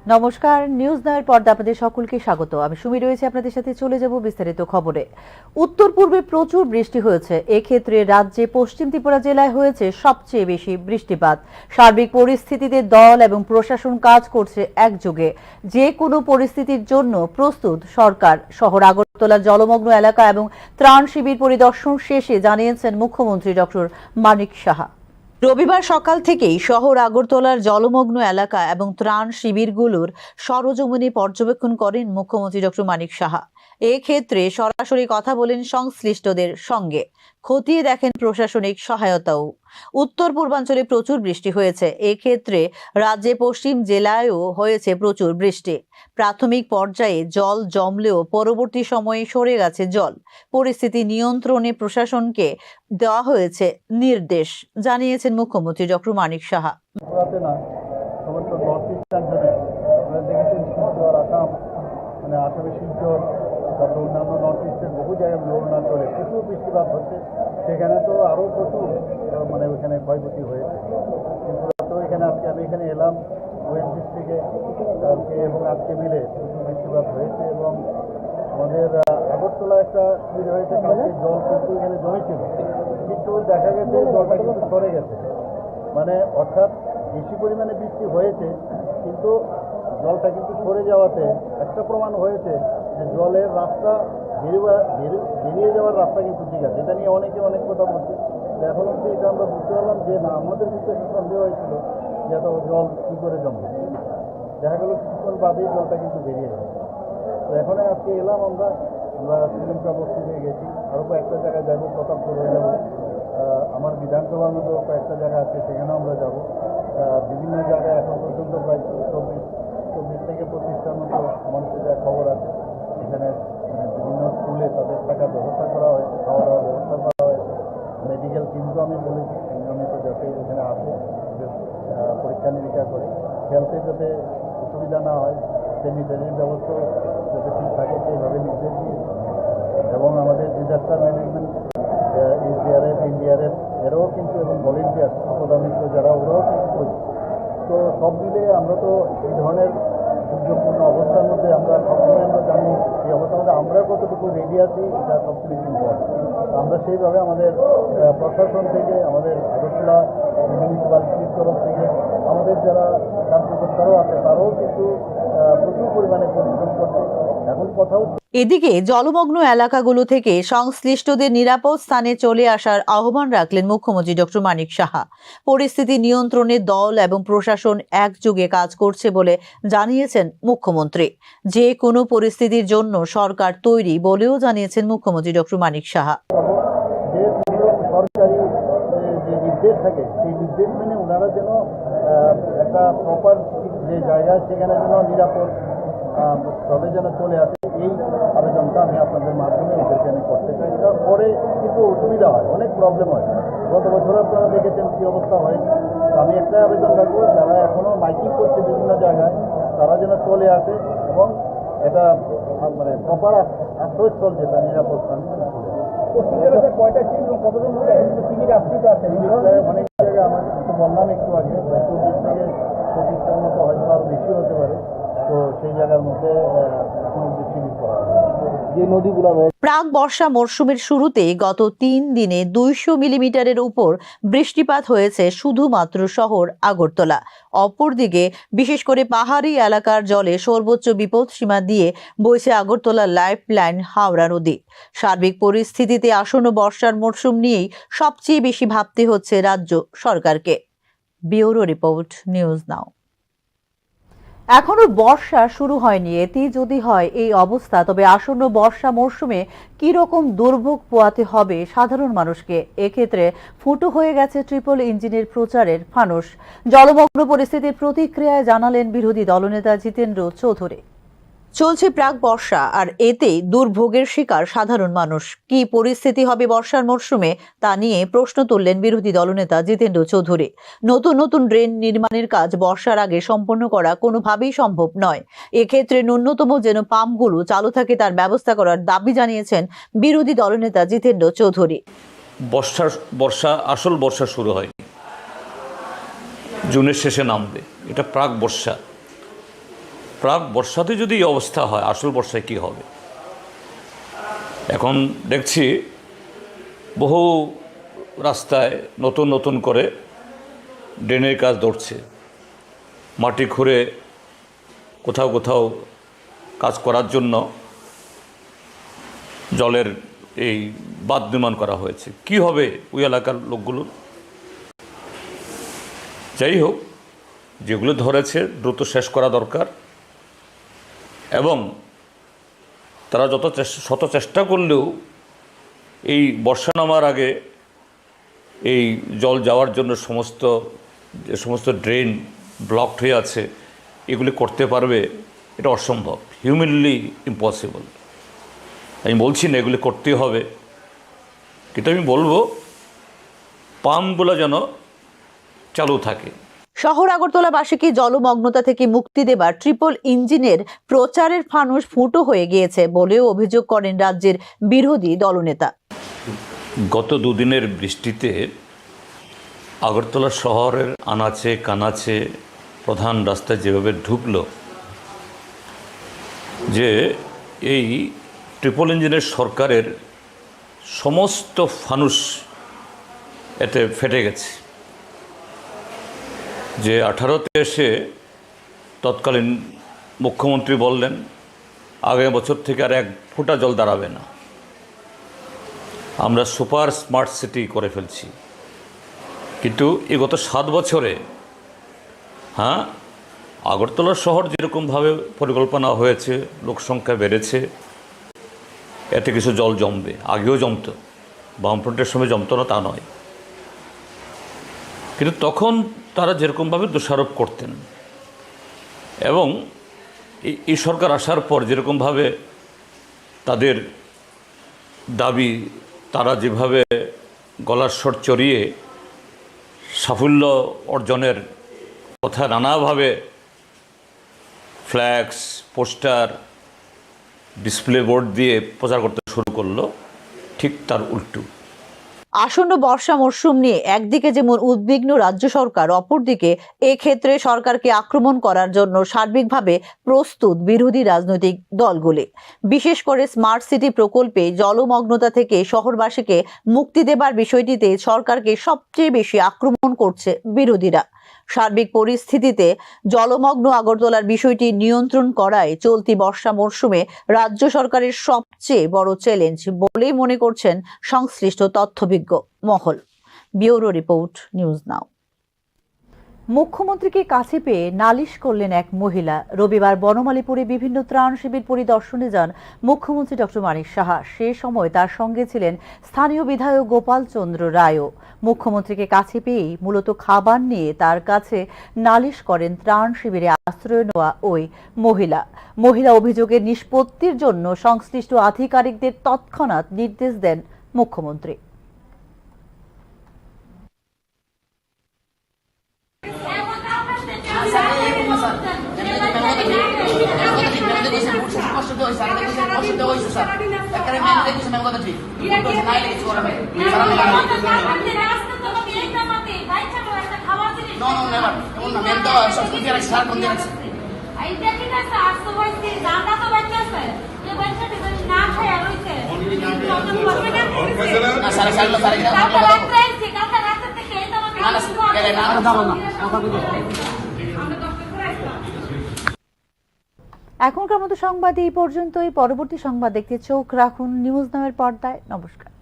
নমস্কার, নিউজ নাওয়ের পর্দা আপনাদের সকলকে স্বাগত। আমি সুমি রয়েছে আপনাদের সাথে। চলে যাব বিস্তারিত খবরে। উত্তর পূর্বে প্রচুর বৃষ্টি হয়েছে। এক্ষেত্রে রাজ্যে পশ্চিম ত্রিপুরা জেলায় হয়েছে সবচেয়ে বেশি বৃষ্টিপাত। সার্বিক পরিস্থিতিতে দল এবং প্রশাসন কাজ করছে একযোগে। যে কোনো পরিস্থিতির জন্য প্রস্তুত সরকার। শহর আগরতলা জলমগ্ন এলাকা এবং ত্রাণ শিবির পরিদর্শন শেষে জানিয়েছেন মুখ্যমন্ত্রী ডক্টর মানিক সাহা। রবিবার সকাল থেকেই শহর আগরতলার জলমগ্ন এলাকা এবং ত্রাণ শিবিরগুলোর সরজমিনে পর্যবেক্ষণ করেন মুখ্যমন্ত্রী ডক্টর মানিক সাহা। এক্ষেত্রে সরাসরি কথা বলেন সংশ্লিষ্টদের সঙ্গে, খতিয়ে দেখেন প্রশাসনিক সহায়তাও। উত্তর পূর্বাঞ্চলে প্রচুর বৃষ্টি হয়েছে। এক্ষেত্রে রাজ্যে পশ্চিম জেলায়ও হয়েছে প্রচুর বৃষ্টি। প্রাথমিক পর্যায়ে জল জমলেও পরবর্তী সময়ে সরে গেছে জল। পরিস্থিতি নিয়ন্ত্রণে প্রশাসনকে দেওয়া হয়েছে নির্দেশ, জানিয়েছেন মুখ্যমন্ত্রী ডক্টর মানিক সাহা। আসামে শিলচর, তারপর অন্যান্য নর্থ ইস্টের বহু জায়গায় অরুণাচলে প্রচুর বৃষ্টিপাত হচ্ছে। সেখানে তো আরও প্রচুর ওইখানে ক্ষয়ক্ষতি হয়েছে। কিন্তু এখানে আজকে আমি এখানে এলাম ওয়েস্ট ডিস্ট্রিক্টে, কালকে এবং আজকে মিলে প্রচুর বৃষ্টিপাত হয়েছে এবং আমাদের আগরতলা একটা সুবিধা হয়েছে। কালকে জল কিন্তু এখানে জমেছিল, কিন্তু দেখা গেছে জলটা কিন্তু সরে গেছে। অর্থাৎ বেশি পরিমাণে বৃষ্টি হয়েছে, কিন্তু জলটা কিন্তু সরে যাওয়াতে একটা প্রমাণ হয়েছে যে জলের রাস্তা বেরিয়ে যাওয়ার রাস্তা কিন্তু ঠিক আছে। এটা নিয়ে অনেকে অনেক কথা বলছে। এখন হচ্ছে এটা আমরা বুঝতে পারলাম যে না, আমাদের ভিতরে সন্দেহ হয়েছিল যে এত জল কী করে জমবে। দেখা গেল কিছুক্ষণ বাদেই জলটা কিন্তু বেরিয়ে গেছে। তো এখন আজকে এলাম আমরা শ্রীলঙ্কা বস্তিতে গেছি, আরও কয়েকটা জায়গায় যাবো, প্রতাপপুর হয়ে যাবো, আমার বিধানসভার মতো কয়েকটা জায়গা আছে সেখানেও আমরা যাব। বিভিন্ন জায়গায় এখন পর্যন্ত প্রায় 24 থেকে 25টার মতো মানুষের যা খবর আছে, এখানে বিভিন্ন স্কুলে তাদের থাকার ব্যবস্থা করা হয়েছে, খাওয়া দাওয়ার ব্যবস্থা করা হয়েছে। মেডিকেল টিমকেও আমি বলেছি নিয়মিত যাতে এখানে আসে, পরীক্ষা নিরীক্ষা করে, হেলথে যাতে অসুবিধা না হয়, স্যানিটারির ব্যবস্থা যাতে ঠিক থাকে সেইভাবে নির্দেশ দিয়েছি। এবং আমাদের ডিজাস্টার ম্যানেজমেন্ট এসডিআরএফ, এনডিআরএফ এরাও কিন্তু, এবং ভলেন্টিয়ার আপদা মিত্র যারা, ওরাও কিন্তু করছে। তো সব মিলে আমরা তো এই ধরনের দুর্যোগপূর্ণ অবস্থার মধ্যে আমরা সবসময় আমরা জানি এই অবস্থার মধ্যে আমরা কতটুকু রেডি আছি, এটা সবচেয়ে বেশি ইম্পর্টেন্ট। আমরা সেইভাবে আমাদের প্রশাসন থেকে, আমাদের আগরতলা মিউনিসিপ্যালিটির তরফ থেকে, আমাদের যারা কার্যকর্তারাও আছে তারাও কিন্তু প্রচুর পরিমাণে পরিশ্রম করছে। এখন কথা হচ্ছে, এদিকে জলমগ্ন এলাকাগুলো থেকে সংশ্লিষ্টদের নিরাপদ স্থানে চলে আসার আহ্বান রাখলেন মুখ্যমন্ত্রী ডক্টর মানিক সাহা। পরিস্থিতি নিয়ন্ত্রণে দল এবং প্রশাসন একযোগে কাজ করছে বলে জানিয়েছেন মুখ্যমন্ত্রী। যে কোনো পরিস্থিতির জন্য সরকার তৈরি বলেও জানিয়েছেন মুখ্যমন্ত্রী ডক্টর মানিক সাহা। যে সরকারি যে নির্দেশ থাকে সেই নির্দেশ মেনে ওনারা যেন একটা প্রপার যে জায়গায় সেখানে যেন নিরাপদ তবে যেন চলে আসে, এই আবেদনটা আমি আপনাদের মাধ্যমে ওদেরকে আমি করতে চাই। পরে কিন্তু অসুবিধা হয়, অনেক প্রবলেম হয়। গত বছর আপনারা দেখেছেন কী অবস্থা হয়। আমি একটা আবেদন রাখবো, যারা এখনও মাইকিং করছে বিভিন্ন জায়গায়, তারা যেন চলে আসে এবং এটা প্রপার আশ্রয়স্থল যেটা নিরাপদ স্থান কয়টা টিম এবং কতজন টিমের আশ্রিত আছে অনেক জায়গায়। আমার কিছু বললাম একটু আগে, 24 থেকে 25টার মতো হয়তো আরও বেশি হতে পারে। তো সেই জায়গার মধ্যে যে নদীগুলো রয়েছে। প্রাক বর্ষা মরশুমের শুরুতে গত 3 দিনে 200 মিলিমিটারের উপর বৃষ্টিপাত হয়েছে শুধুমাত্র শহর আগরতলা। অপরদিকে বিশেষ করে পাহাড়ি এলাকার জলে সর্বোচ্চ বিপদসীমা দিয়ে বইছে আগরতলা লাইফ লাইন হাওড়া নদী। সার্বিক পরিস্থিতিতে আসন্ন বর্ষার মরশুম নিয়েই সবচেয়ে বেশি ভাবতে হচ্ছে রাজ্য সরকারকে। Bureau report, news now. এখনো বর্ষা শুরু হয়নি। এতে যদি হয় এই অবস্থা, তবে আসন্ন বর্ষা মরশুমে কি রকম দুর্ভোগ পোহাতে হবে সাধারণ মানুষকে। এক্ষেত্রে ফুটো হয়ে গেছে ট্রিপল ইঞ্জিনের প্রচারের ফানুস। জলমগ্ন পরিস্থিতির প্রতিক্রিয়ায় জানালেন বিরোধী দলনেতা জিতেন্দ্র চৌধুরী। চলছে প্রাক বর্ষা, আর এতে দুর্ভোগের শিকার সাধারণ মানুষ। কি পরিস্থিতি হবে বর্ষার মরশুমে তা নিয়ে প্রশ্ন তুললেন বিরোধী দলনেতা জিতেন্দ্র চৌধুরী। নতুন নতুন ড্রেন নির্মাণের কাজ বর্ষার আগে সম্পন্ন করা কোনোভাবেই সম্ভব নয়। এক্ষেত্রে ন্যূনতম যেন পাম্পগুলো চালু থাকে তার ব্যবস্থা করার দাবি জানিয়েছেন বিরোধী দলনেতা জিতেন্দ্র চৌধুরী। আসল বর্ষা শুরু হয় জুনের শেষে নামবে, এটা প্রাক বর্ষা। প্রাক বর্ষাতে যদি এই অবস্থা হয়, আসল বর্ষায় কী হবে? এখন দেখছি বহু রাস্তায় নতুন নতুন করে ড্রেনের কাজ ধরছে, মাটি খুঁড়ে কোথাও কোথাও কাজ করার জন্য জলের এই বাঁধ নির্মাণ করা হয়েছে। কি হবে ওই এলাকার লোকগুলো? যাই হোক, যেগুলো ধরেছে দ্রুত শেষ করা দরকার, এবং তারা শত চেষ্টা করলেও এই বর্ষা নামার আগে এই জল যাওয়ার জন্য যে সমস্ত ড্রেন ব্লকড হয়ে আছে এগুলি করতে পারবে, এটা অসম্ভব, হিউম্যানলি ইম্পসিবল। আমি বলছি না এগুলি করতে হবে, কিন্তু আমি বলবো পাম্পগুলো যেন চালু থাকে। শহর আগরতলাবাসীকে জলমগ্নতা থেকে মুক্তি দেবার ট্রিপল ইঞ্জিনের প্রচারের ফানুস ফুটো হয়ে গিয়েছে বলেও অভিযোগ করেন রাজ্যের বিরোধী দলনেতা। গত দুদিনের বৃষ্টিতে আগরতলা শহরের আনাচে কানাচে প্রধান রাস্তায় যেভাবে ঢুকলো, যে এই ট্রিপল ইঞ্জিনের সরকারের সমস্ত ফানুস এতে ফেটে গেছে। যে 18তে এসে তৎকালীন মুখ্যমন্ত্রী বললেন আগামী বছর থেকে আর 1 ফোঁটা জল দাঁড়াবে না, আমরা সুপার স্মার্ট সিটি করে ফেলছি। কিন্তু গত 7 বছরে আগরতলা শহর যেরকমভাবে পরিকল্পনা হয়েছে, লোকসংখ্যা বেড়েছে, এতে কিছু জল জমবে, আগেও জমতো, বামফ্রন্টের সময় জমতো না তা নয়, কিন্তু তখন তারা যেরকমভাবে দোষারোপ করতেন, এবং এই সরকার আসার পর যেরকমভাবে তাদের দাবি, তারা যেভাবে গলার স্বর চড়িয়ে সাফল্য অর্জনের কথা নানাভাবে ফ্ল্যাক্স, পোস্টার, ডিসপ্লে বোর্ড দিয়ে প্রচার করতে শুরু করলো, ঠিক তার উল্টো। আসন্ন বর্ষা মরশুম নিয়ে একদিকে যেমন উদ্বিগ্ন রাজ্য সরকার, অপরদিকে এক্ষেত্রে সরকারকে আক্রমণ করার জন্য সার্বিকভাবে প্রস্তুত বিরোধী রাজনৈতিক দলগুলি। বিশেষ করে স্মার্ট সিটি প্রকল্পে জলমগ্নতা থেকে শহরবাসীকে মুক্তি দেবার বিষয়টিতে সরকারকে সবচেয়ে বেশি আক্রমণ করছে বিরোধীরা। সার্বিক পরিস্থিতিতে জলমগ্ন আগরতলার বিষয়টি নিয়ন্ত্রণ করাই চলতি বর্ষা মরশুমে রাজ্য সরকারের সবচেয়ে বড় চ্যালেঞ্জ বলেই মনে করছেন সংশ্লিষ্ট তথ্যবিজ্ঞ মহল। Bureau report, news now. মুখ্যমন্ত্রীকে কাছে পেয়ে নালিশ করলেন এক মহিলা। রবিবার বনমালীপুরে বিভিন্ন ত্রাণ শিবির পরিদর্শনে যান মুখ্যমন্ত্রী ডক্টর মানিক সাহা। সে সময় তার সঙ্গে ছিলেন স্থানীয় বিধায়ক গোপাল চন্দ্র রায়ও। মুখ্যমন্ত্রীকে কাছে পেয়েই মূলত খাবার নিয়ে তার কাছে নালিশ করেন ত্রাণ শিবিরে আশ্রয় নেওয়া ওই মহিলা অভিযোগের নিষ্পত্তির জন্য সংশ্লিষ্ট আধিকারিকদের তৎক্ষণাৎ নির্দেশ দেন মুখ্যমন্ত্রী। এখনকার মতো সংবাদ এই পর্যন্তই। পরবর্তী সংবাদ দেখতে চোখ রাখুন নিউজ নামের পর্দায়। নমস্কার।